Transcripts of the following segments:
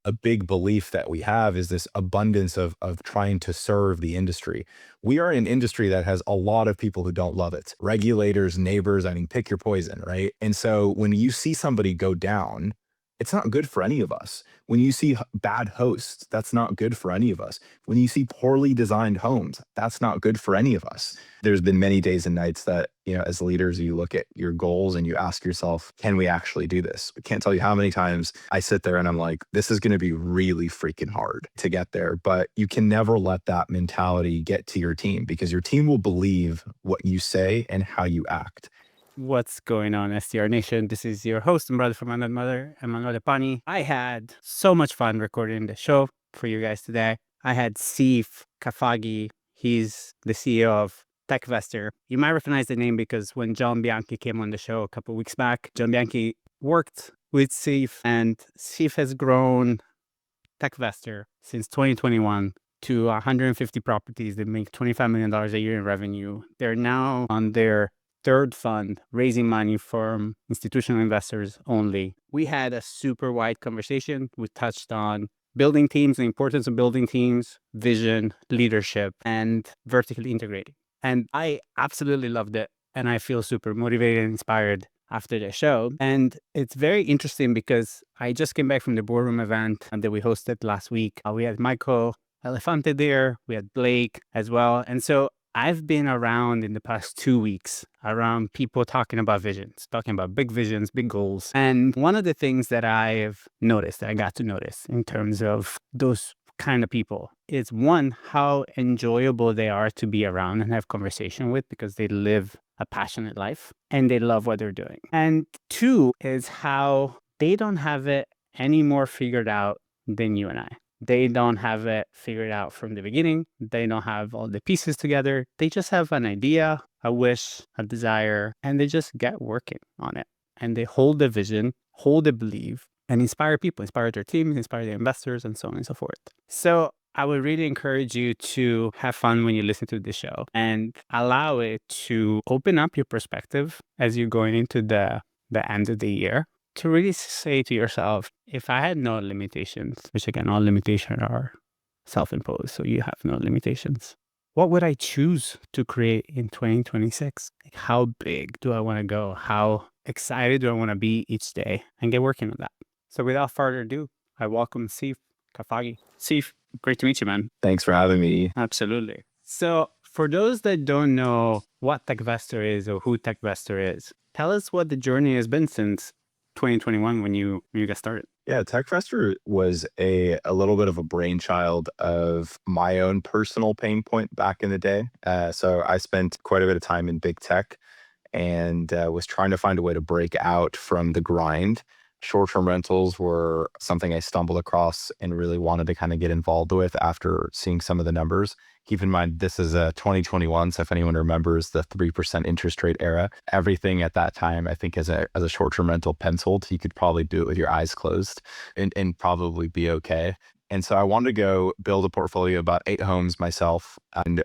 a big belief that we have is this abundance of trying to serve the industry. We are an industry that has a lot of people who don't love it. Regulators, neighbors, I mean, pick your poison, right? And so when you see somebody go down, it's not good for any of us. When you see bad hosts, that's not good for any of us. When you see poorly designed homes, that's not good for any of us. There's been many days and nights that, as leaders, you look at your goals and you ask yourself, can we actually do this? I can't tell you how many times I sit there and I'm like, this is going to be really freaking hard to get there. But you can never let that mentality get to your team, because your team will believe what you say and how you act. What's going on, STR Nation? This is your host and brother from another mother, Emmanuel Pani. I had so much fun recording the show for you guys today. I had Sief Khafagi. He's the CEO of TechVestor. You might recognize the name because when John Bianchi came on the show a couple of weeks back, John Bianchi worked with Sief, and Sief has grown TechVestor since 2021 to 150 properties. They make $25 million a year in revenue. They're now on their third fund, raising money from institutional investors only. We had a super wide conversation. We touched on building teams, the importance of building teams, vision, leadership, and vertically integrating. And I absolutely loved it. And I feel super motivated and inspired after the show. And it's very interesting because I just came back from the boardroom event that we hosted last week. We had Michael Elefante there. We had Blake as well. And so I've been around in the past 2 weeks around people talking about visions, talking about big visions, big goals. And one of the things that I've noticed, that I got to notice in terms of those kind of people, is one, how enjoyable they are to be around and have conversation with, because they live a passionate life and they love what they're doing. And two is how they don't have it any more figured out than you and I. They don't have it figured out from the beginning. They don't have all the pieces together. They just have an idea, a wish, a desire, and they just get working on it. And they hold the vision, hold the belief, and inspire people, inspire their teams, inspire their investors, and so on and so forth. So I would really encourage you to have fun when you listen to this show and allow it to open up your perspective as you're going into the end of the year, to really say to yourself, if I had no limitations, which again, all limitations are self-imposed, so you have no limitations, what would I choose to create in 2026? Like, how big do I want to go? How excited do I want to be each day, and get working on that? So without further ado, I welcome Sief Khafagi. Sief, great to meet you, man. Thanks for having me. Absolutely. So for those that don't know what TechVestor is or who TechVestor is, tell us what the journey has been since 2021 when you got started. Yeah, TechVestor was a little bit of a brainchild of my own personal pain point back in the day. So I spent quite a bit of time in big tech and was trying to find a way to break out from the grind. Short-term rentals were something I stumbled across and really wanted to kind of get involved with after seeing some of the numbers. Keep in mind, this is 2021, so if anyone remembers the 3% interest rate era, everything at that time, I think as a short-term rental penciled, you could probably do it with your eyes closed and probably be okay. And so I wanted to go build a portfolio of about 8 homes myself. And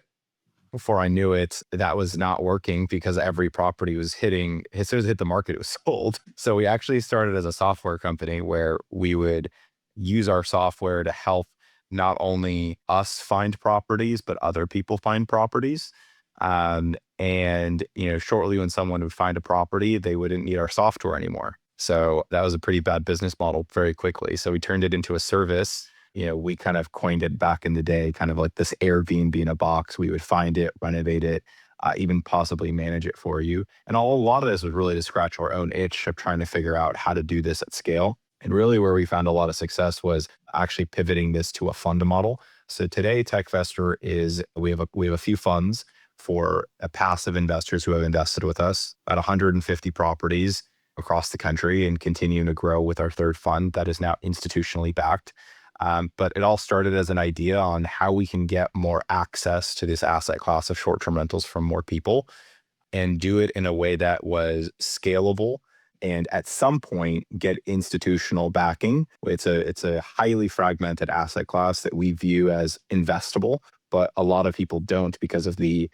before I knew it, that was not working because every property was hitting, as soon as it hit the market, it was sold. So we actually started as a software company where we would use our software to help not only us find properties, but other people find properties. Shortly when someone would find a property, they wouldn't need our software anymore. So that was a pretty bad business model very quickly. So we turned it into a service. We kind of coined it back in the day, kind of like this Airbnb in a box. We would find it, renovate it, even possibly manage it for you. And a lot of this was really to scratch our own itch of trying to figure out how to do this at scale. And really where we found a lot of success was actually pivoting this to a fund model. So today, TechVestor is, we have a few funds for passive investors who have invested with us at 150 properties across the country and continuing to grow with our third fund that is now institutionally backed. But it all started as an idea on how we can get more access to this asset class of short-term rentals from more people and do it in a way that was scalable and at some point get institutional backing. It's a highly fragmented asset class that we view as investable, but a lot of people don't because of the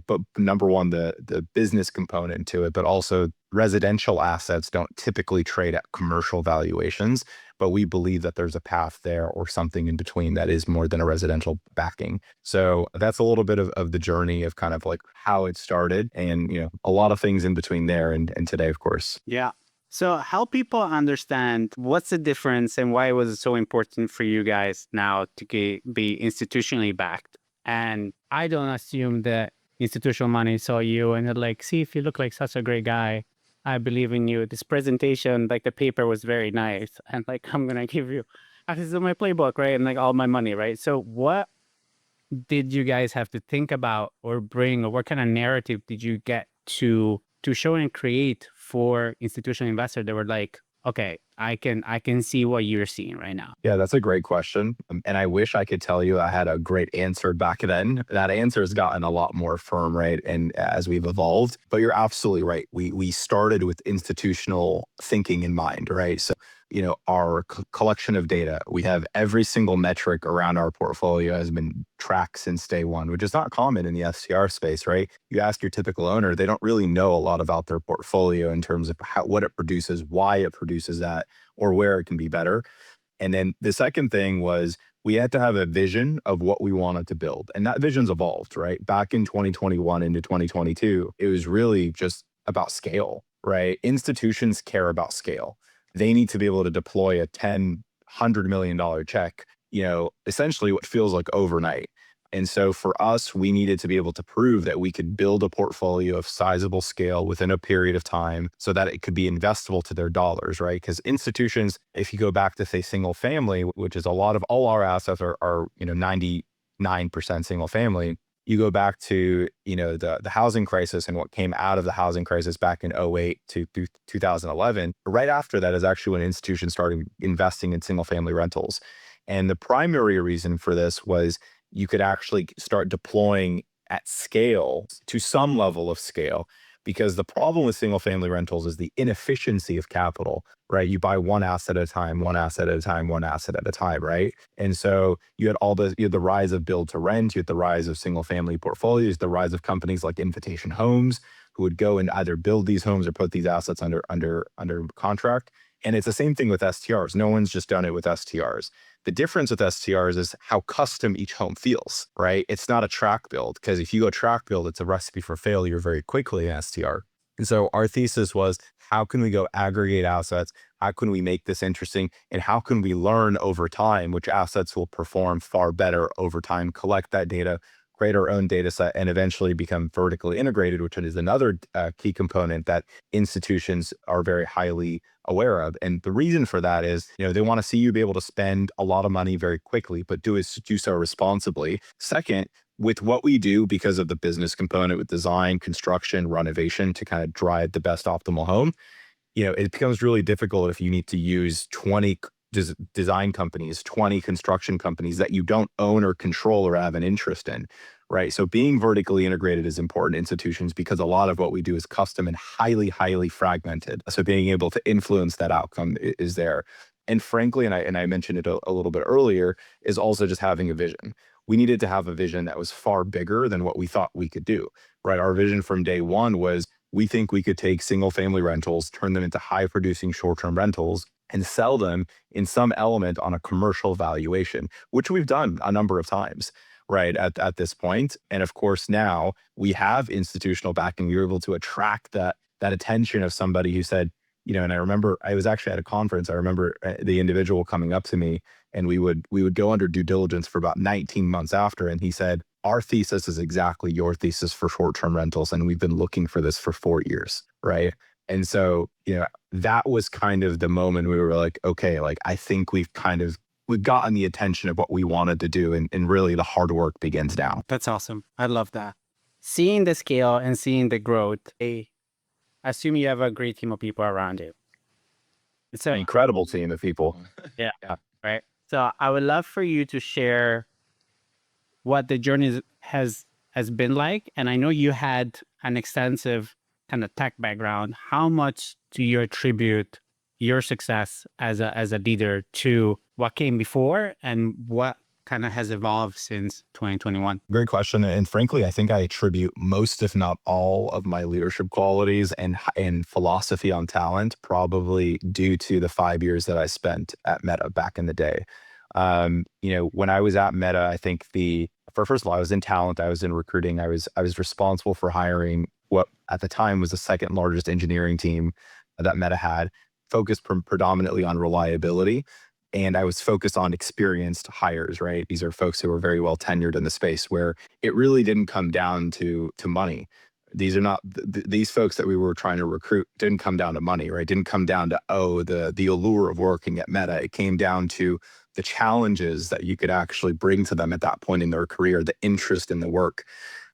but number one, the business component to it, but also residential assets don't typically trade at commercial valuations, but we believe that there's a path there or something in between that is more than a residential backing. So that's a little bit of the journey of kind of like how it started and, a lot of things in between there and today, of course. Yeah. So help people understand what's the difference and why was it so important for you guys now to be institutionally backed. And I don't assume that institutional money saw you and they're like, see, if you look like such a great guy, I believe in you. This presentation, like the paper was very nice. And like, I'm going to give you access to my playbook, right? And like all my money, right? So what did you guys have to think about or bring, or what kind of narrative did you get to show and create for institutional investors that were like, okay, I can see what you're seeing right now? Yeah, that's a great question. And I wish I could tell you I had a great answer back then. That answer has gotten a lot more firm, right? And as we've evolved, but you're absolutely right. We started with institutional thinking in mind, right? So, our collection of data, we have every single metric around our portfolio has been tracked since day one, which is not common in the STR space, right? You ask your typical owner, they don't really know a lot about their portfolio in terms of what it produces, why it produces that, or where it can be better. And then the second thing was we had to have a vision of what we wanted to build. And that vision's evolved, right? Back in 2021 into 2022, it was really just about scale, right? Institutions care about scale. They need to be able to deploy a $100 million check, essentially what feels like overnight. And so for us, we needed to be able to prove that we could build a portfolio of sizable scale within a period of time so that it could be investable to their dollars, right? Because institutions, if you go back to say single family, which is a lot of all our assets are 99% single family. You go back to, the housing crisis and what came out of the housing crisis back in 08 to 2011. Right after that is actually when institutions started investing in single family rentals. And the primary reason for this was you could actually start deploying at scale to some level of scale. Because the problem with single family rentals is the inefficiency of capital, right? You buy one asset at a time, one asset at a time, one asset at a time, right? And so you had the rise of build to rent, you had the rise of single family portfolios, the rise of companies like Invitation Homes, who would go and either build these homes or put these assets under contract. And it's the same thing with STRs. No one's just done it with STRs. The difference with STRs is how custom each home feels, right? It's not a track build, because if you go track build, it's a recipe for failure very quickly in STR. And so our thesis was, how can we go aggregate assets? How can we make this interesting? And how can we learn over time which assets will perform far better over time, collect that data, create our own data set, and eventually become vertically integrated, which is another key component that institutions are very highly aware of. And the reason for that is, they want to see you be able to spend a lot of money very quickly, but do so responsibly. Second, with what we do, because of the business component with design, construction, renovation to kind of drive the best optimal home, it becomes really difficult if you need to use 20 design companies, 20 construction companies that you don't own or control or have an interest in, right? So being vertically integrated is important to institutions because a lot of what we do is custom and highly, highly fragmented. So being able to influence that outcome is there. And frankly, and I mentioned it a little bit earlier, is also just having a vision. We needed to have a vision that was far bigger than what we thought we could do, right? Our vision from day one was, we think we could take single family rentals, turn them into high producing short-term rentals, and sell them in some element on a commercial valuation, which we've done a number of times, right, at this point. And of course, now we have institutional backing. We were able to attract that attention of somebody who said, and I remember I was actually at a conference. I remember the individual coming up to me, and we would go under due diligence for about 19 months after. And he said, our thesis is exactly your thesis for short-term rentals. And we've been looking for this for 4 years, right? And so, that was kind of the moment we were like, okay, like, I think we've gotten the attention of what we wanted to do. And really the hard work begins now. That's awesome. I love that. Seeing the scale and seeing the growth, I assume you have a great team of people around you. It's An incredible team of people. yeah, Yeah. right. So I would love for you to share what the journey has been like. And I know you had an extensive kind of tech background. How much do you attribute your success as a leader to what came before, and what kind of has evolved since 2021? Great question. And frankly, I think I attribute most, if not all, of my leadership qualities and philosophy on talent probably due to the 5 years that I spent at Meta back in the day. When I was at Meta, I think first of all, I was in talent, I was in recruiting, I was responsible for hiring what at the time was the second largest engineering team that Meta had, focused predominantly on reliability. And I was focused on experienced hires, right? These are folks who were very well tenured in the space where it really didn't come down to money. These are not these folks that we were trying to recruit didn't come down to money, right? Didn't come down to the allure of working at Meta. It came down to the challenges that you could actually bring to them at that point in their career, the interest in the work.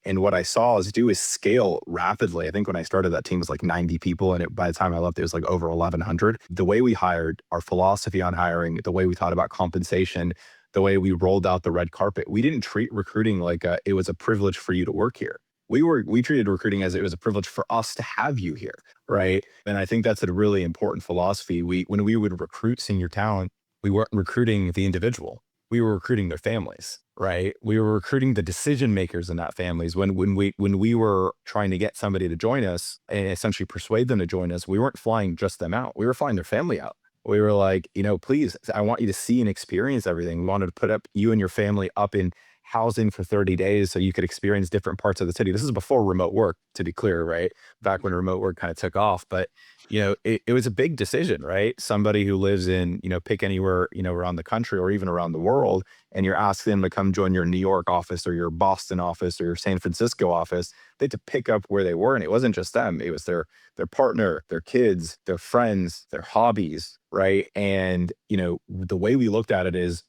And what I saw us do is scale rapidly. I think when I started, that team was like 90 people. And by the time I left, it was like over 1,100. The way we hired, our philosophy on hiring, the way we thought about compensation, the way we rolled out the red carpet, we didn't treat recruiting like it was a privilege for you to work here. We treated recruiting as it was a privilege for us to have you here, right? And I think that's a really important philosophy. When we would recruit senior talent, we weren't recruiting the individual, we were recruiting their families, right? We were recruiting the decision makers in that families. When we were trying to get somebody to join us and essentially persuade them to join us, we weren't flying just them out. We were flying their family out. We were like, please, I want you to see and experience everything. We wanted to put up you and your family up in housing for 30 days so you could experience different parts of the city. This is before remote work, to be clear, right? Back when remote work kind of took off. But it was a big decision, right? Somebody who lives in, pick anywhere, around the country or even around the world, and you're asking them to come join your New York office or your Boston office or your San Francisco office. They had to pick up where they were. And it wasn't just them, it was their partner, their kids, their friends, their hobbies, right? And, the way we looked at it is,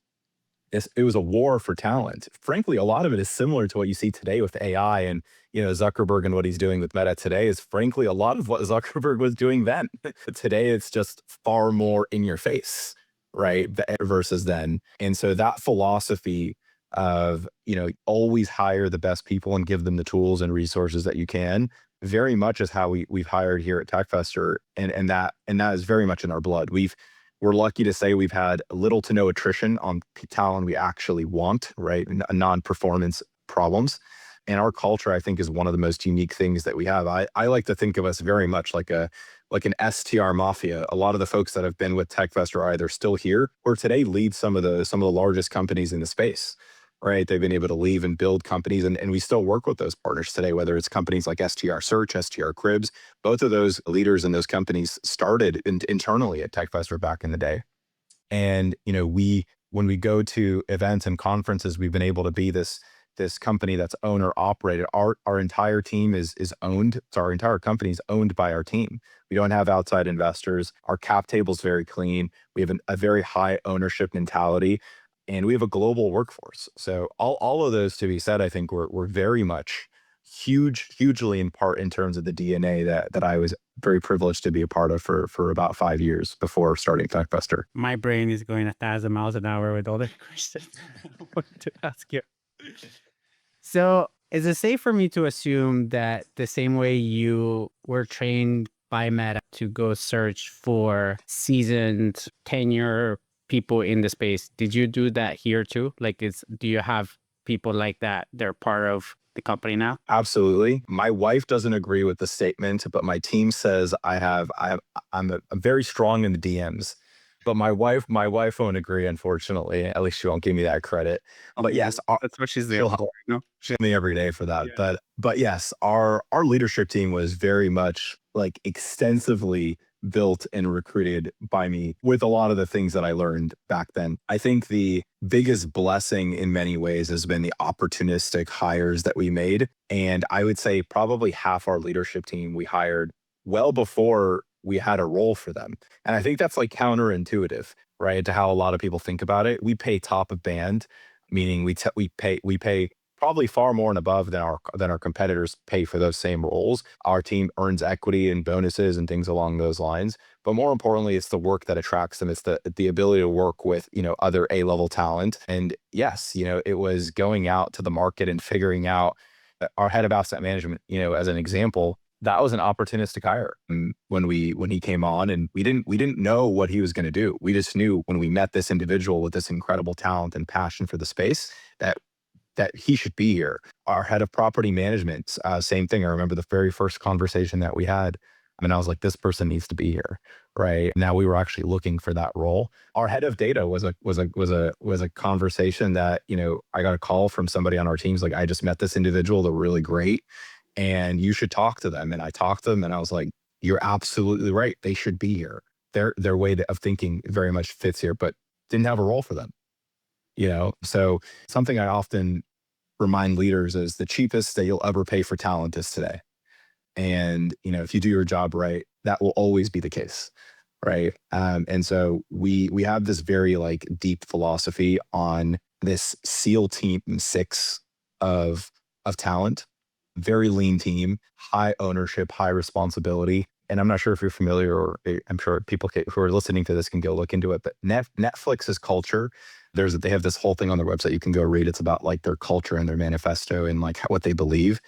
it was a war for talent. Frankly, a lot of it is similar to what you see today with AI and Zuckerberg and what he's doing with Meta today is frankly a lot of what Zuckerberg was doing then. Today, it's just far more in your face, right? Versus then. And so that philosophy of always hire the best people and give them the tools and resources that you can, very much is how we've hired here at TechVestor, and that is very much in our blood. We're lucky to say we've had little to no attrition on talent we actually want, right? Non-performance problems. And our culture, I think, is one of the most unique things that we have. I like to think of us very much like an STR mafia. A lot of the folks that have been with TechVestor are either still here or today lead some of the largest companies in the space, right? They've been able to leave and build companies, and we still work with those partners today, whether it's companies like STR Search, STR Cribs. Both of those leaders in those companies started internally at TechVestor back in the day. And, when we go to events and conferences, we've been able to be this company that's owner operated. Our entire team is owned. So our entire company is owned by our team. We don't have outside investors. Our cap table is very clean. We have a very high ownership mentality, and we have a global workforce. So all of those to be said, I think we're very much hugely in part in terms of the DNA that I was very privileged to be a part of for about 5 years before starting TechVestor. My brain is going 1,000 miles an hour with all the questions I wanted to ask you. So is it safe for me to assume that the same way you were trained by Meta to go search for seasoned tenure people in the space, did you do that here too? Do you have people like that? They're part of the company now? Absolutely. My wife doesn't agree with the statement, but my team says I'm very strong in the DMs. But my wife won't agree, unfortunately. At least she won't give me that credit. But yes, That's what she's there she'll for. No? she'll me every day for that. Yeah. But yes, our leadership team was very much like extensively built and recruited by me with a lot of the things that I learned back then. I think the biggest blessing in many ways has been the opportunistic hires that we made. And I would say probably half our leadership team we hired well before we had a role for them. And I think that's like counterintuitive, right? To how a lot of people think about it. We pay top of band, meaning we pay probably far more and above than our competitors pay for those same roles. Our team earns equity and bonuses and things along those lines. But more importantly, it's the work that attracts them. It's the ability to work with, other A-level talent. And yes, it was going out to the market and figuring out our head of asset management, as an example, that was an opportunistic hire. And when he came on, and we didn't know what he was going to do. We just knew when we met this individual with this incredible talent and passion for the space that he should be here. Our head of property management, same thing. I remember the very first conversation that we had. I mean, I was like, this person needs to be here, right? Now we were actually looking for that role. Our head of data was a conversation that, I got a call from somebody on our teams like, I just met this individual. They're really great, and you should talk to them. And I talked to them, and I was like, you're absolutely right. They should be here. Their way of thinking very much fits here, but didn't have a role for them. So something I often remind leaders is the cheapest that you'll ever pay for talent is today. And, if you do your job right, that will always be the case. Right. And so we have this very like deep philosophy on this SEAL team 6 of talent, very lean team, high ownership, high responsibility. And I'm not sure if you're familiar, or I'm sure people who are listening to this can go look into it, but Netflix's culture, they have this whole thing on their website you can go read. It's about like their culture and their manifesto and like what they believe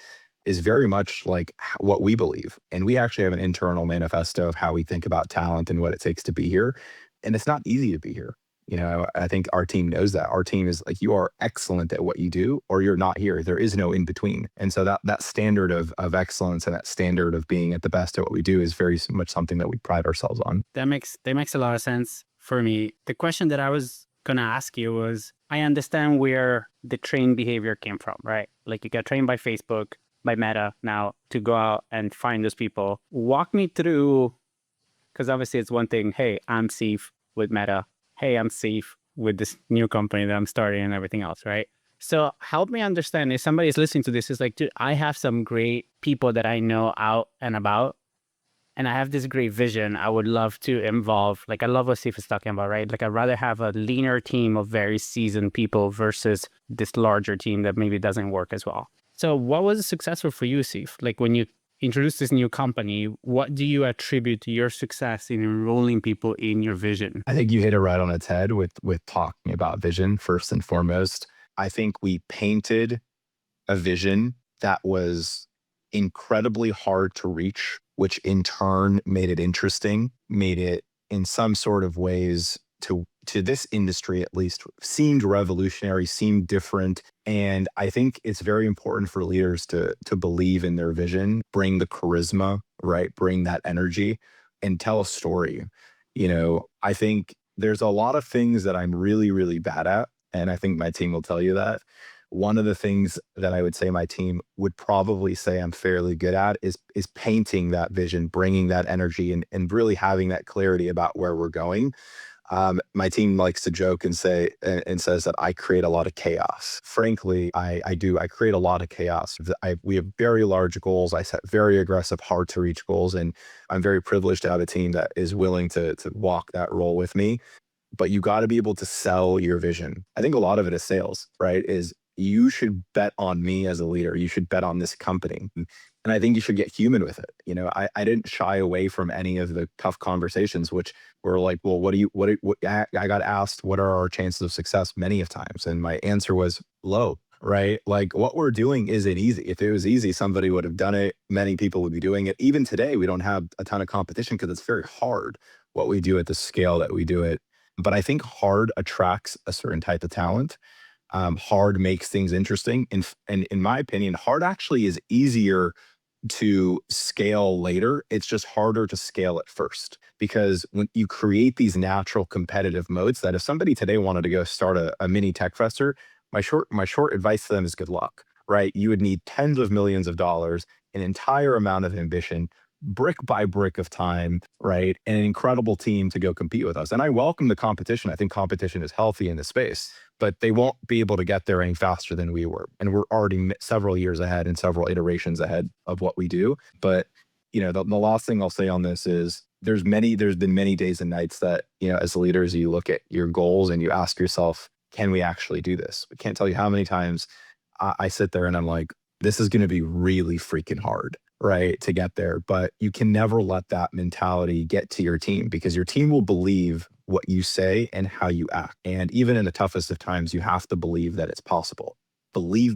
is very much like what we believe. And we actually have an internal manifesto of how we think about talent and what it takes to be here. And it's not easy to be here. I think our team knows that. Our team is like, you are excellent at what you do, or you're not here. There is no in between. And so that standard of excellence and that standard of being at the best at what we do is very much something that we pride ourselves on. That makes a lot of sense for me. The question that I was going to ask you was, I understand where the trained behavior came from, right? Like you got trained by Facebook, by Meta now to go out and find those people. Walk me through, because obviously it's one thing, hey, I'm Sief with Meta. Hey, I'm Sief with this new company that I'm starting and everything else, right? So help me understand, if somebody's listening to this, it's like, dude, I have some great people that I know out and about, and I have this great vision. I would love to involve, like I love what Sief is talking about, right? Like I'd rather have a leaner team of very seasoned people versus this larger team that maybe doesn't work as well. So what was successful for you, Sief? Like when you introduced this new company, what do you attribute to your success in enrolling people in your vision? I think you hit it right on its head with talking about vision first and foremost. I think we painted a vision that was incredibly hard to reach, which in turn made it interesting, made it in some sort of ways to this industry at least seemed revolutionary, seemed different. And I think it's very important for leaders to believe in their vision, bring the charisma, right? Bring that energy and tell a story. I think there's a lot of things that I'm really, really bad at. And I think my team will tell you that. One of the things that I would say my team would probably say I'm fairly good at is painting that vision, bringing that energy and really having that clarity about where we're going. My team likes to joke and says that I create a lot of chaos. Frankly, I do. I create a lot of chaos. We have very large goals. I set very aggressive, hard to reach goals. And I'm very privileged to have a team that is willing to walk that role with me. But you got to be able to sell your vision. I think a lot of it is sales, right? Is you should bet on me as a leader. You should bet on this company. And I think you should get human with it. I didn't shy away from any of the tough conversations, which were like, well, I got asked, what are our chances of success many of times? And my answer was low, right? Like what we're doing isn't easy. If it was easy, somebody would have done it. Many people would be doing it. Even today, we don't have a ton of competition because it's very hard what we do at the scale that we do it. But I think hard attracts a certain type of talent. Hard makes things interesting. And in my opinion, hard actually is easier to scale later. It's just harder to scale at first, because when you create these natural competitive modes that if somebody today wanted to go start a mini TechVestor, my short advice to them is good luck, right? You would need tens of millions of dollars, an entire amount of ambition, brick by brick of time, right? And an incredible team to go compete with us. And I welcome the competition. I think competition is healthy in this space, but they won't be able to get there any faster than we were. And we're already several years ahead and several iterations ahead of what we do. But, the last thing I'll say on this is there's been many days and nights that, as leaders, you look at your goals and you ask yourself, can we actually do this? I can't tell you how many times I sit there and I'm like, this is going to be really freaking hard, right, to get there. But you can never let that mentality get to your team, because your team will believe what you say and how you act. And even in the toughest of times, you have to believe that it's possible. Belief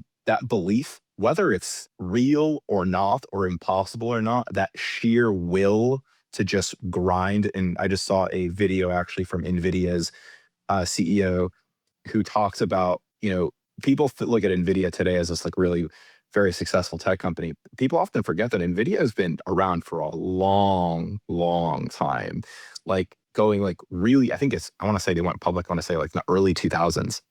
whether it's real or not, or impossible or not, that sheer will to just grind. And I just saw a video actually from NVIDIA's CEO who talks about, people look at NVIDIA today as this like really very successful tech company. People often forget that NVIDIA has been around for a long, long time. Like going like really, I want to say they went public, I want to say like in the early 2000s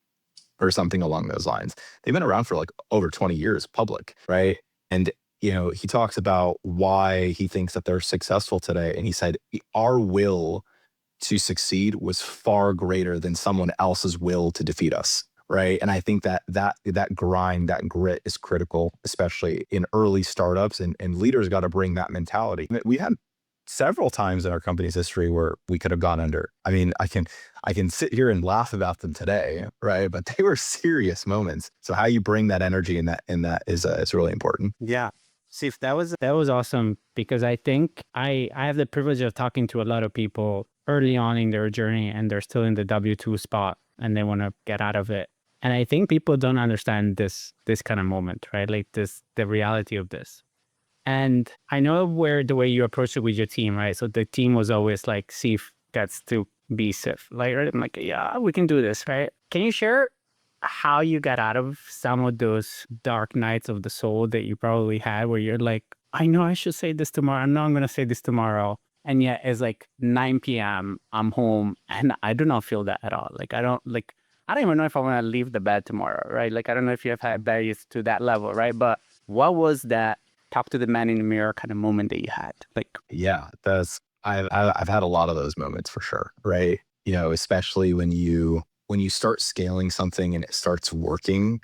or something along those lines. They've been around for like over 20 years public, right? And he talks about why he thinks that they're successful today. And he said, our will to succeed was far greater than someone else's will to defeat us. Right. And I think that grind, that grit is critical, especially in early startups, and leaders got to bring that mentality. We had several times in our company's history where we could have gone under. I mean, I can sit here and laugh about them today, right? But they were serious moments. So how you bring that energy in that is really important. Yeah. Sief, that was awesome, because I think I have the privilege of talking to a lot of people early on in their journey, and they're still in the W-2 spot and they want to get out of it. And I think people don't understand this kind of moment, right? Like the reality of this. And I know the way you approach it with your team, right? So the team was always like, Sief gets to be Sief. Like, right? I'm like, yeah, we can do this, right? Can you share how you got out of some of those dark nights of the soul that you probably had, where you're like, I know I should say this tomorrow. I know I'm going to say this tomorrow. And yet it's like 9 p.m. I'm home and I do not feel that at all. Like, I don't even know if I want to leave the bed tomorrow, right? Like, I don't know if you have had barriers to that level, right? But what was that talk to the man in the mirror kind of moment that you had? Like, Yeah, I've had a lot of those moments for sure, right? Especially when you start scaling something and it starts working,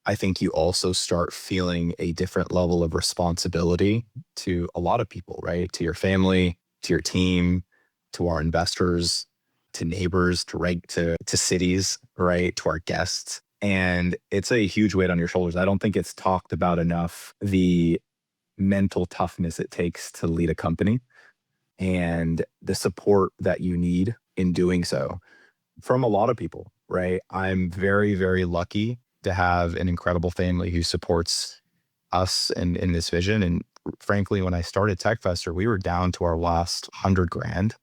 I think you also start feeling a different level of responsibility to a lot of people, right? To your family, to your team, to our investors, to neighbors, to cities, right? To our guests. And it's a huge weight on your shoulders. I don't think it's talked about enough, the mental toughness it takes to lead a company and the support that you need in doing so from a lot of people, right? I'm very, very lucky to have an incredible family who supports us in this vision. And frankly, when I started TechVestor, we were down to our last 100 grand,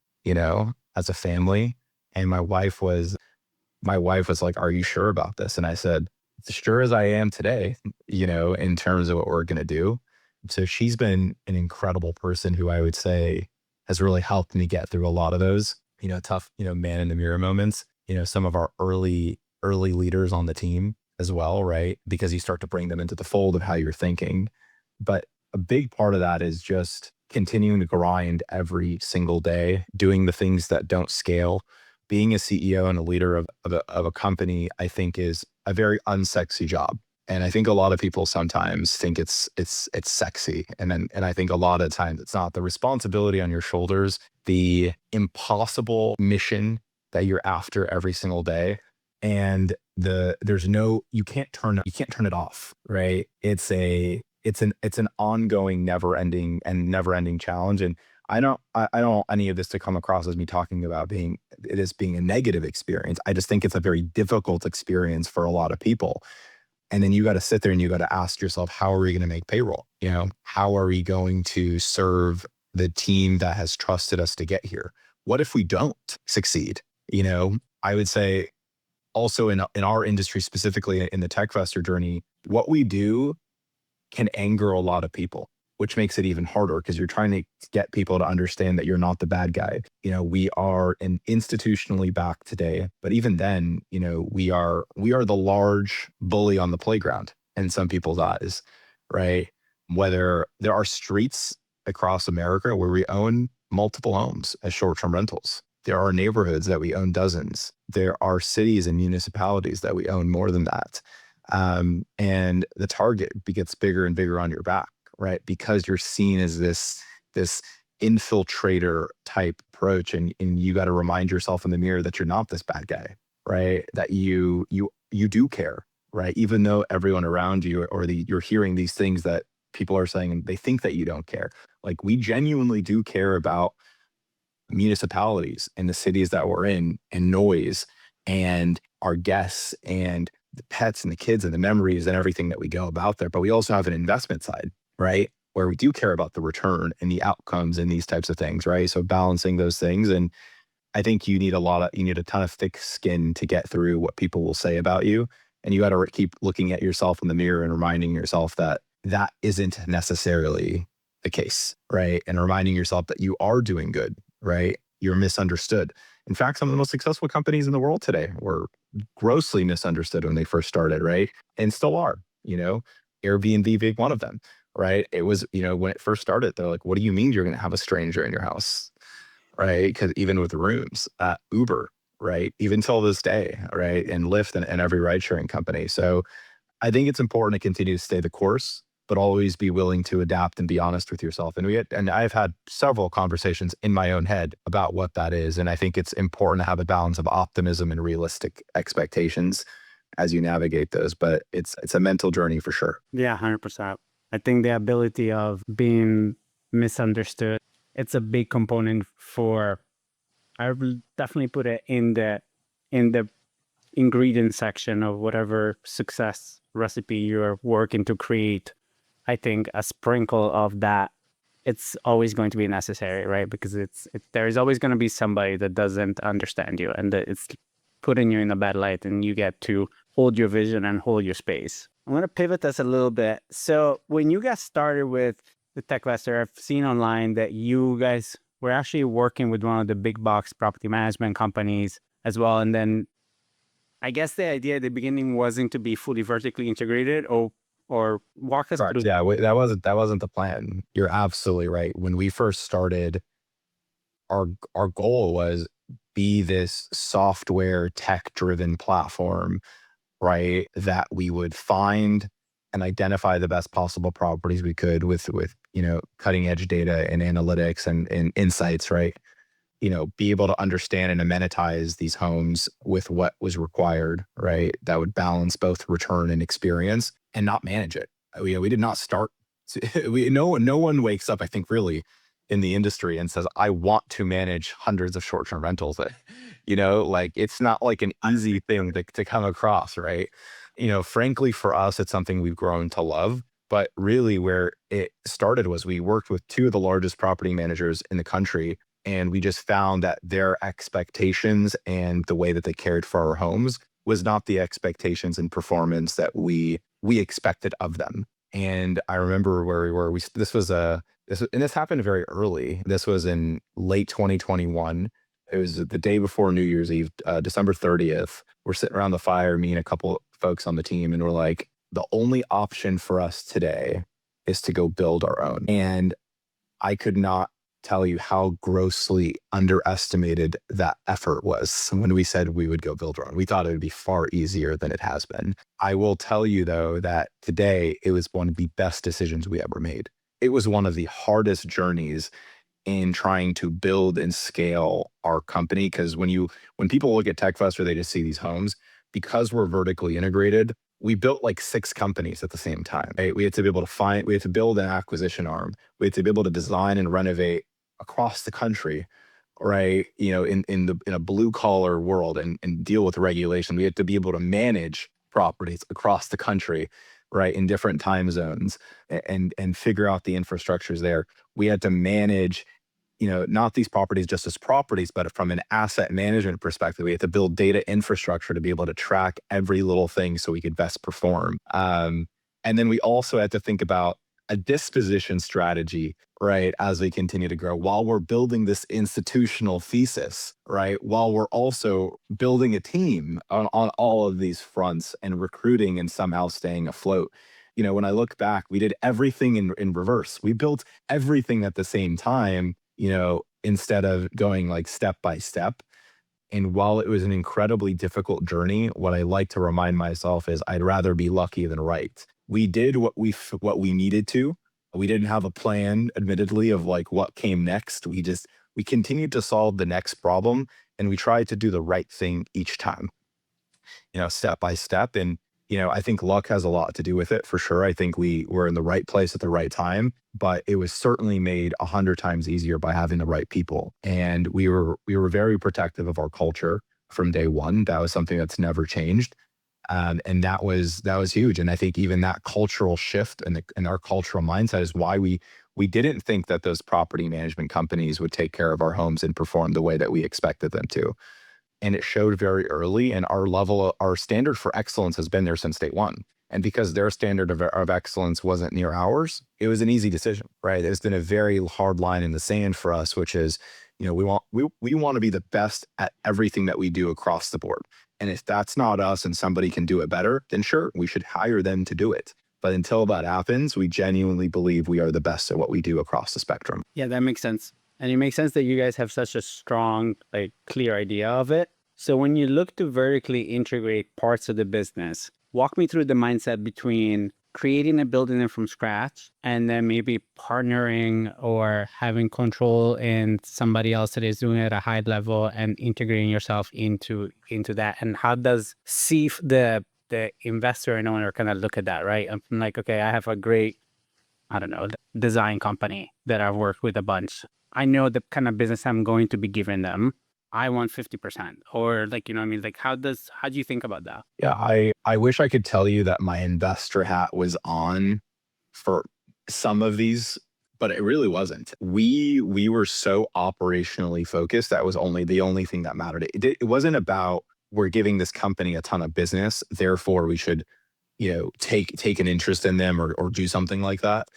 as a family. And my wife was like, are you sure about this? And I said, as sure as I am today, in terms of what we're going to do. So she's been an incredible person who I would say has really helped me get through a lot of those, tough, man in the mirror moments. Some of our early leaders on the team as well, right? Because you start to bring them into the fold of how you're thinking. But a big part of that is just continuing to grind every single day, doing the things that don't scale. Being a CEO and a leader of a company, I think, is a very unsexy job. And I think a lot of people sometimes think it's sexy. And I think a lot of times it's not. The responsibility on your shoulders, the impossible mission that you're after every single day. And you can't turn it off, right? It's an ongoing never ending challenge. And I don't want any of this to come across as me talking about being a negative experience. I just think it's a very difficult experience for a lot of people. And then you got to sit there and you got to ask yourself, how are we going to make payroll? How are we going to serve the team that has trusted us to get here? What if we don't succeed? I would say also in our industry, specifically in the TechVestor journey, what we do can anger a lot of people, which makes it even harder because you're trying to get people to understand that you're not the bad guy. We are an institutionally backed today, but even then, we are the large bully on the playground in some people's eyes, right? Whether there are streets across America where we own multiple homes as short-term rentals. There are neighborhoods that we own dozens. There are cities and municipalities that we own more than that. And the target gets bigger and bigger on your back, right? Because you're seen as this infiltrator type approach, and you got to remind yourself in the mirror that you're not this bad guy, right? That you do care, right? Even though everyone around you you're hearing these things that people are saying and they think that you don't care. Like, we genuinely do care about municipalities and the cities that we're in, and noise and our guests and the pets and the kids and the memories and everything that we go about there. But we also have an investment side, right? Where we do care about the return and the outcomes and these types of things, right? So balancing those things. And I think you need a ton of thick skin to get through what people will say about you. And you got to keep looking at yourself in the mirror and reminding yourself that that isn't necessarily the case, right? And reminding yourself that you are doing good, right? You're misunderstood. In fact, some of the most successful companies in the world today were grossly misunderstood when they first started, right? And still are, Airbnb being one of them, right? It was, when it first started, they're like, what do you mean you're going to have a stranger in your house? Right? Because even with rooms, Uber, right? Even till this day, right? And Lyft and every ride sharing company. So I think it's important to continue to stay the course, but always be willing to adapt and be honest with yourself. And I've had several conversations in my own head about what that is. And I think it's important to have a balance of optimism and realistic expectations as you navigate those. But it's a mental journey for sure. Yeah, 100%. I think the ability of being misunderstood, it's a big component for, I will definitely put it in the ingredient section of whatever success recipe you're working to create. I think a sprinkle of that, it's always going to be necessary, right? Because there is always going to be somebody that doesn't understand you and that it's putting you in a bad light, and you get to hold your vision and hold your space. I'm going to pivot this a little bit. So when you guys started with the TechVestor, I've seen online that you guys were actually working with one of the big box property management companies as well. And then I guess the idea at the beginning wasn't to be fully vertically integrated, or walk us Correct. through. Yeah, that wasn't the plan. You're absolutely right. When we first started, our goal was be this software tech driven platform, right? That we would find and identify the best possible properties we could with cutting edge data and analytics and insights, right? Be able to understand and amenitize these homes with what was required, right? That would balance both return and experience and not manage it. We did not start. No one wakes up, I think, really in the industry and says, I want to manage hundreds of short-term rentals. Like it's not like an easy thing to come across, right? Frankly, for us, it's something we've grown to love. But really, where it started was we worked with two of the largest property managers in the country, and we just found that their expectations and the way that they cared for our homes was not the expectations and performance that we expected of them. And I remember where we were. This happened very early. This was in late 2021. It was the day before New Year's Eve, December 30th. We're sitting around the fire, me and a couple folks on the team, and we're like, the only option for us today is to go build our own. And I could not tell you how grossly underestimated that effort was when we said we would go build our own. We thought it would be far easier than it has been. I will tell you, though, that today it was one of the best decisions we ever made. It was one of the hardest journeys in trying to build and scale our company. Because when people look at TechVestor, they just see these homes. Because we're vertically integrated, we built like 6 companies at the same time. Right? We had to be able to we had to build an acquisition arm. We had to be able to design and renovate across the country, right? In a blue collar world and deal with regulation. We had to be able to manage properties across the country, right, in different time zones, and figure out the infrastructures there. We had to manage not these properties just as properties, but from an asset management perspective, we had to build data infrastructure to be able to track every little thing so we could best perform. And then we also had to think about a disposition strategy, right, as we continue to grow while we're building this institutional thesis, right, while we're also building a team on all of these fronts and recruiting and somehow staying afloat. When I look back, we did everything in reverse. We built everything at the same time, instead of going like step by step. And while it was an incredibly difficult journey, what I like to remind myself is I'd rather be lucky than right. We did what we needed to. We didn't have a plan, admittedly, of like what came next. We continued to solve the next problem, and we tried to do the right thing each time, step by step. And I think luck has a lot to do with it for sure. I think we were in the right place at the right time, but it was certainly made 100 times easier by having the right people. And we were very protective of our culture from day one. That was something that's never changed. And that was huge. And I think even that cultural shift and our cultural mindset is why we didn't think that those property management companies would take care of our homes and perform the way that we expected them to. And it showed very early. And our standard for excellence has been there since day one. And because their standard of excellence wasn't near ours, it was an easy decision, right? It's been a very hard line in the sand for us, which is, we want to be the best at everything that we do across the board. And if that's not us and somebody can do it better, then sure, we should hire them to do it. But until that happens, we genuinely believe we are the best at what we do across the spectrum. Yeah, that makes sense. And it makes sense that you guys have such a strong, like, clear idea of it. So when you look to vertically integrate parts of the business, walk me through the mindset between creating and building it from scratch and then maybe partnering or having control in somebody else that is doing it at a high level and integrating yourself into that. And how does Sief, the investor and owner, kind of look at that, right? I'm like, okay, I have a great, I don't know, design company that I've worked with a bunch. I know the kind of business I'm going to be giving them. I want 50%, or, like, you know what I mean? Like, how do you think about that? Yeah, I wish I could tell you that my investor hat was on for some of these, but it really wasn't. We were so operationally focused that was the only thing that mattered. It wasn't about we're giving this company a ton of business, therefore we should, take an interest in them or do something like that.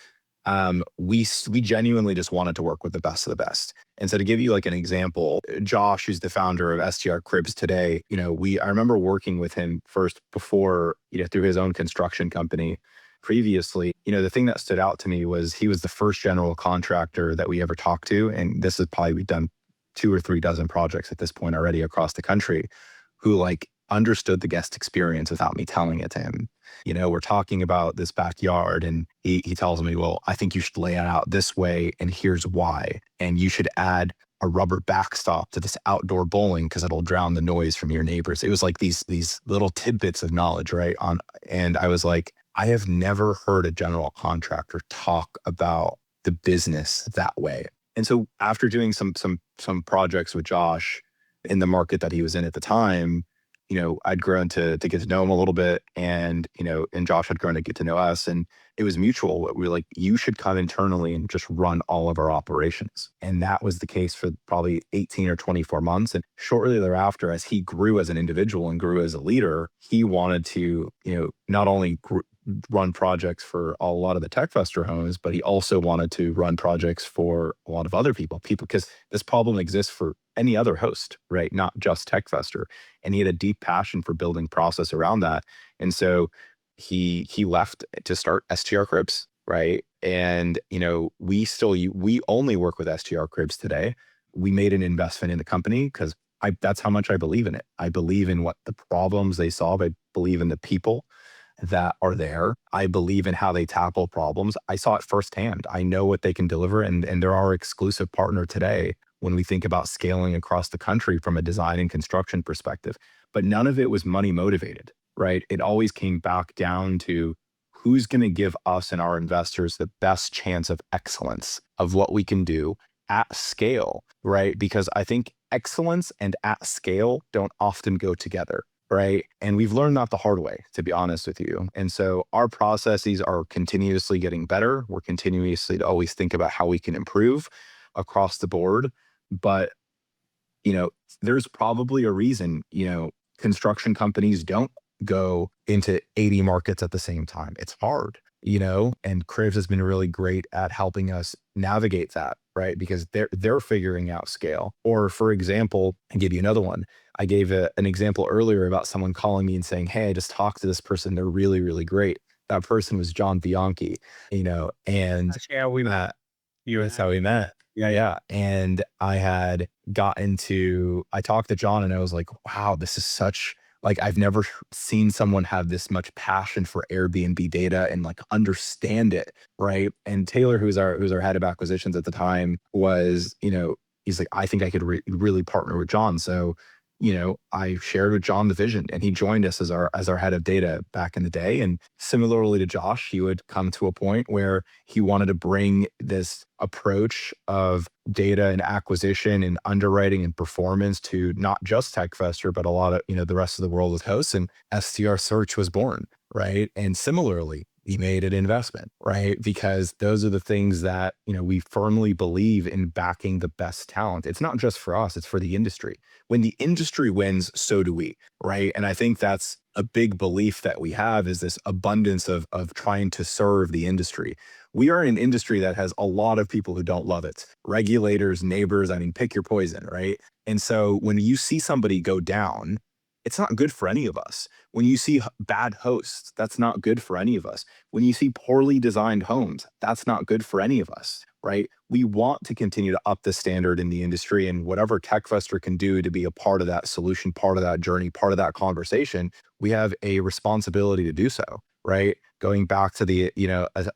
We genuinely just wanted to work with the best of the best. And so to give you like an example, Josh, who's the founder of STR Cribs today, I remember working with him first before, through his own construction company previously. The thing that stood out to me was he was the first general contractor that we ever talked to. And this is probably, we've done 2 or 3 dozen projects at this point already across the country, who like understood the guest experience without me telling it to him. We're talking about this backyard and he tells me, well, I think you should lay it out this way. And here's why. And you should add a rubber backstop to this outdoor bowling because it'll drown the noise from your neighbors. It was like these little tidbits of knowledge, right? And I was like, I have never heard a general contractor talk about the business that way. And so after doing some projects with Josh in the market that he was in at the time, I'd grown to get to know him a little bit, and and Josh had grown to get to know us, and it was mutual. We were like, you should come internally and just run all of our operations. And that was the case for probably 18 or 24 months. And shortly thereafter, as he grew as an individual and grew as a leader, he wanted to, not only run projects for a lot of the TechVestor homes, but he also wanted to run projects for a lot of other people, because this problem exists for any other host, right? Not just TechVestor. And he had a deep passion for building process around that. And so he left to start STR Cribs, right? And we only work with STR Cribs today. We made an investment in the company because that's how much I believe in it. I believe in what the problems they solve. I believe in the people that are there. I believe in how they tackle problems. I saw it firsthand. I know what they can deliver, and they're our exclusive partner today when we think about scaling across the country from a design and construction perspective. But none of it was money motivated, right? It always came back down to who's going to give us and our investors the best chance of excellence of what we can do at scale, right? Because I think excellence and at scale don't often go together, right? And we've learned that the hard way, to be honest with you. And so our processes are continuously getting better. We're continuously to always think about how we can improve across the board. But, there's probably a reason, construction companies don't go into 80 markets at the same time. It's hard, and Cribs has been really great at helping us navigate that, right? Because they're figuring out scale. Or for example, I'll give you another one. I gave an example earlier about someone calling me and saying, hey, I just talked to this person. They're really, really great. That person was John Bianchi, and That's how we met. that's how we met. Yeah, yeah. And I talked to John and I was like, wow, this is I've never seen someone have this much passion for Airbnb data and like understand it, right? And Taylor, who's our head of acquisitions at the time, was, he's like, I think I could really partner with John. So I shared with John the vision, and he joined us as our head of data back in the day. And similarly to Josh, he would come to a point where he wanted to bring this approach of data and acquisition and underwriting and performance to not just TechVestor, but a lot of the rest of the world with hosts. And STR Search was born, right? And similarly, he made an investment, right? Because those are the things that we firmly believe in, backing the best talent. It's not just for us; it's for the industry. When the industry wins, so do we, right? And I think that's a big belief that we have, is this abundance of trying to serve the industry. We are an industry that has a lot of people who don't love it. Regulators, neighbors, I mean, pick your poison, right? And so when you see somebody go down, it's not good for any of us. When you see bad hosts, that's not good for any of us. When you see poorly designed homes, that's not good for any of us, right? We want to continue to up the standard in the industry, and whatever TechVestor can do to be a part of that solution, part of that journey, part of that conversation, we have a responsibility to do so, right? Going back to the,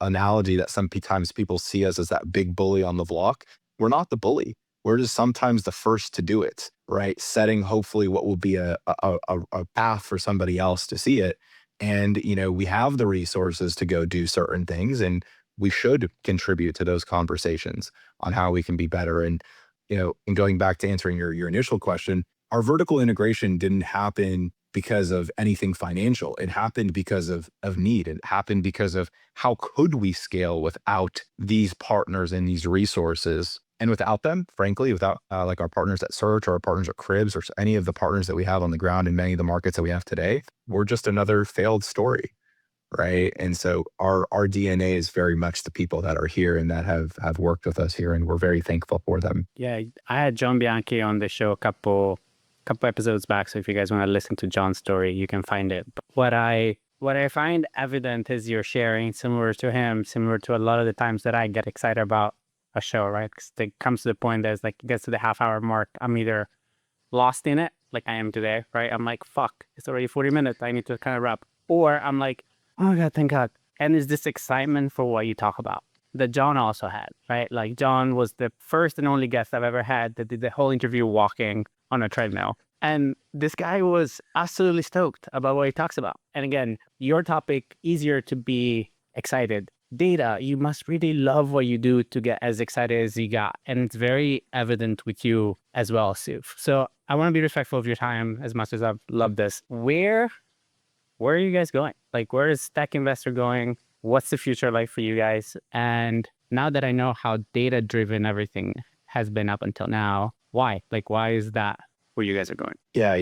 analogy that sometimes people see us as that big bully on the block. We're not the bully. We're just sometimes the first to do it, right? Setting hopefully what will be a path for somebody else to see it. And, we have the resources to go do certain things, and we should contribute to those conversations on how we can be better. And, and going back to answering your initial question, our vertical integration didn't happen because of anything financial. It happened because of need. It happened because of how could we scale without these partners and these resources. And without them, frankly, without like our partners at Search or our partners at Cribs or any of the partners that we have on the ground in many of the markets that we have today, we're just another failed story, right? And so our DNA is very much the people that are here and that have worked with us here, and we're very thankful for them. Yeah, I had John Bianchi on the show a couple episodes back. So if you guys want to listen to John's story, you can find it. But what I find evident is you're sharing similar to him, similar to a lot of the times that I get excited about a show, right? Because it comes to the point that it's like, it gets to the half-hour mark, I'm either lost in it, like I am today, right? I'm like, fuck, it's already 40 minutes. I need to kind of wrap. Or I'm like, oh my God, thank God. And it's this excitement for what you talk about that John also had, right? Like John was the first and only guest I've ever had that did the whole interview walking on a treadmill. And this guy was absolutely stoked about what he talks about. And again, your topic, easier to be excited. Data, you must really love what you do to get as excited as you got. And it's very evident with you as well, Sief. So I want to be respectful of your time as much as I've loved this. Where are you guys going? Like, where is TechVestor going? What's the future like for you guys? And now that I know how data-driven everything has been up until now, why? Like, why is that where you guys are going? Yeah,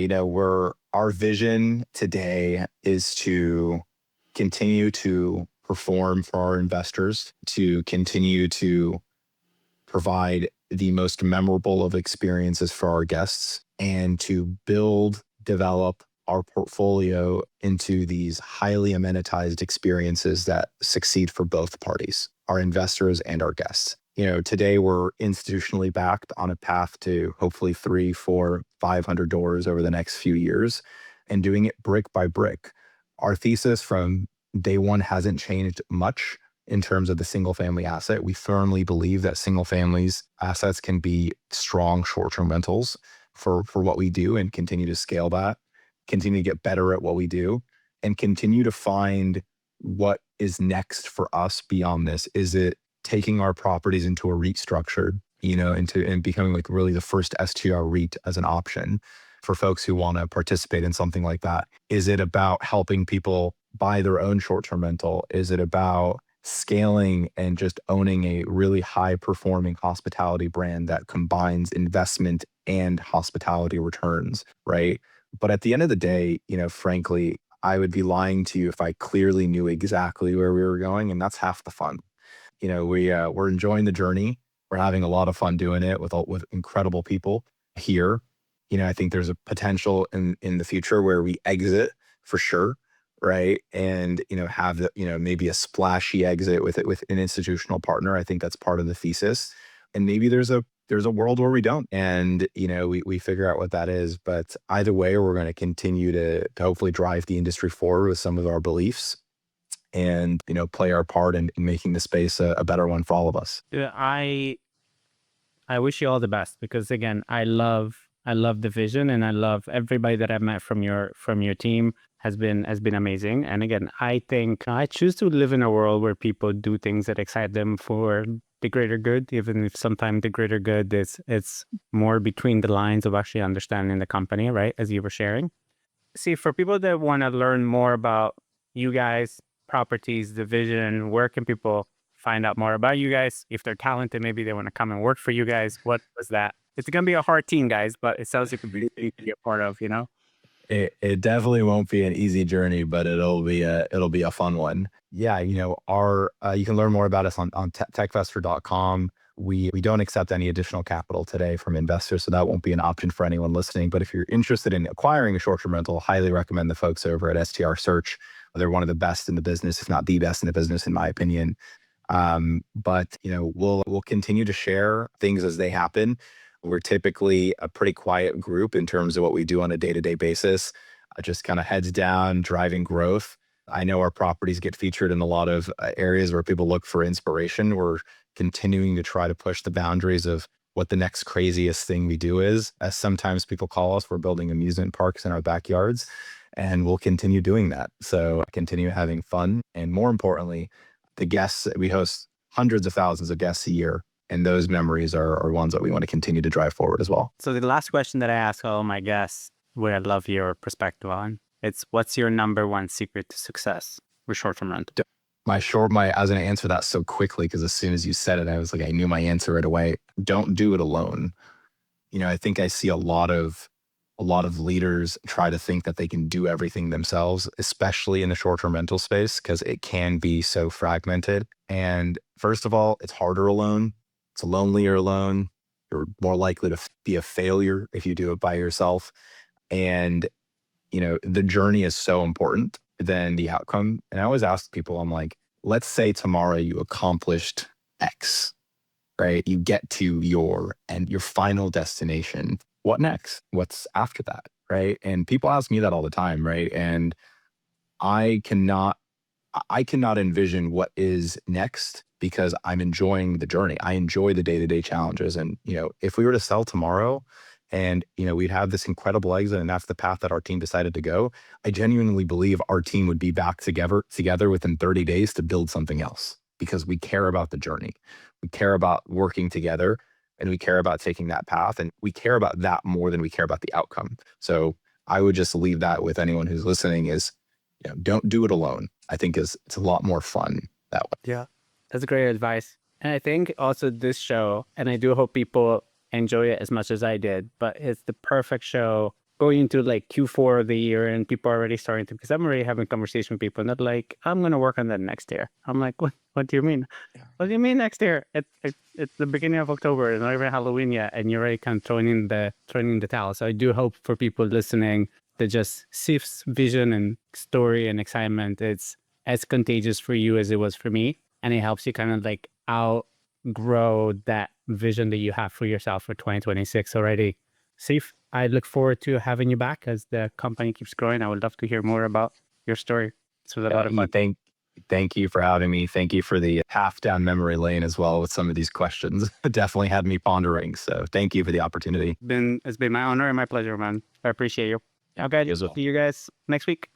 our vision today is to continue to perform for our investors, to continue to provide the most memorable of experiences for our guests, and to build, develop our portfolio into these highly amenitized experiences that succeed for both parties, our investors and our guests. Today we're institutionally backed on a path to hopefully 3, 4, 500 doors over the next few years, and doing it brick by brick. Our thesis from day one hasn't changed much in terms of the single family asset. We firmly believe that single families assets can be strong short-term rentals for what we do, and continue to scale that, continue to get better at what we do, and continue to find what is next for us beyond this. Is it taking our properties into a REIT structure, and becoming like really the first STR REIT as an option for folks who want to participate in something like that? Is it about helping people buy their own short-term rental? Is it about scaling and just owning a really high performing hospitality brand that combines investment and hospitality returns, right? But at the end of the day, frankly, I would be lying to you if I clearly knew exactly where we were going, and that's half the fun. We're enjoying the journey. We're having a lot of fun doing it with incredible people here. I think there's a potential in the future where we exit for sure, right? And have maybe a splashy exit with an institutional partner. I think that's part of the thesis. And maybe there's a world where we don't, and we figure out what that is. But either way, we're going to continue to hopefully drive the industry forward with some of our beliefs, and play our part in making the space a better one for all of us. Yeah, I wish you all the best, because again, I love I love the vision, and I love everybody that I've met from your team has been amazing. And again, I think I choose to live in a world where people do things that excite them for the greater good, even if sometimes the greater good is it's more between the lines of actually understanding the company, right? As you were sharing. See, for people that want to learn more about you guys, properties, the vision, where can people find out more about you guys? If they're talented, maybe they want to come and work for you guys. What was that? It's going to be a hard team, guys, but it sounds like a big thing to be a part of, you know? It definitely won't be an easy journey, but it'll be a fun one. Yeah, our you can learn more about us on techvestor.com. We don't accept any additional capital today from investors, so that won't be an option for anyone listening. But if you're interested in acquiring a short-term rental, highly recommend the folks over at STR Search. They're one of the best in the business, if not the best in the business, in my opinion. But we'll continue to share things as they happen. We're typically a pretty quiet group in terms of what we do on a day-to-day basis, just kind of heads down, driving growth. I know our properties get featured in a lot of areas where people look for inspiration. We're continuing to try to push the boundaries of what the next craziest thing we do is. As sometimes people call us, we're building amusement parks in our backyards, and we'll continue doing that. So continue having fun. And more importantly, the guests, we host hundreds of thousands of guests a year. And those memories are ones that we want to continue to drive forward as well. So the last question that I ask all my guests, where I'd love your perspective on, it's what's your number one secret to success with short-term rental? I was going to answer that so quickly because as soon as you said it, I was like, I knew my answer right away. Don't do it alone. I think I see a lot of leaders try to think that they can do everything themselves, especially in the short-term rental space, because it can be so fragmented. And first of all, it's harder alone. It's lonelier alone. You're more likely to be a failure if you do it by yourself. And, the journey is so important than the outcome. And I always ask people, I'm like, let's say tomorrow you accomplished X, right? You get to your final destination. What next? What's after that, right? And people ask me that all the time, right? And I cannot envision what is next because I'm enjoying the journey. I enjoy the day-to-day challenges. And, if we were to sell tomorrow and, we'd have this incredible exit and that's the path that our team decided to go, I genuinely believe our team would be back together within 30 days to build something else because we care about the journey. We care about working together and we care about taking that path. And we care about that more than we care about the outcome. So I would just leave that with anyone who's listening is, don't do it alone. I think it's a lot more fun that way. Yeah, that's great advice. And I think also this show, and I do hope people enjoy it as much as I did, but it's the perfect show going into like Q4 of the year and people are already starting to, because I'm already having conversation with people and they're like, I'm going to work on that next year. I'm like, what do you mean? What do you mean next year? It's the beginning of October, it's not even Halloween yet, and you're already kind of throwing in the towel. So I do hope for people listening that just Sief's vision and story and excitement, it's as contagious for you as it was for me. And it helps you kind of like outgrow that vision that you have for yourself for 2026 already. Sief, I look forward to having you back as the company keeps growing. I would love to hear more about your story. So a lot of fun. Thank you for having me. Thank you for the half down memory lane as well with some of these questions. It definitely had me pondering. So thank you for the opportunity. It's been my honor and my pleasure, man. I appreciate you. Okay, see you guys next week.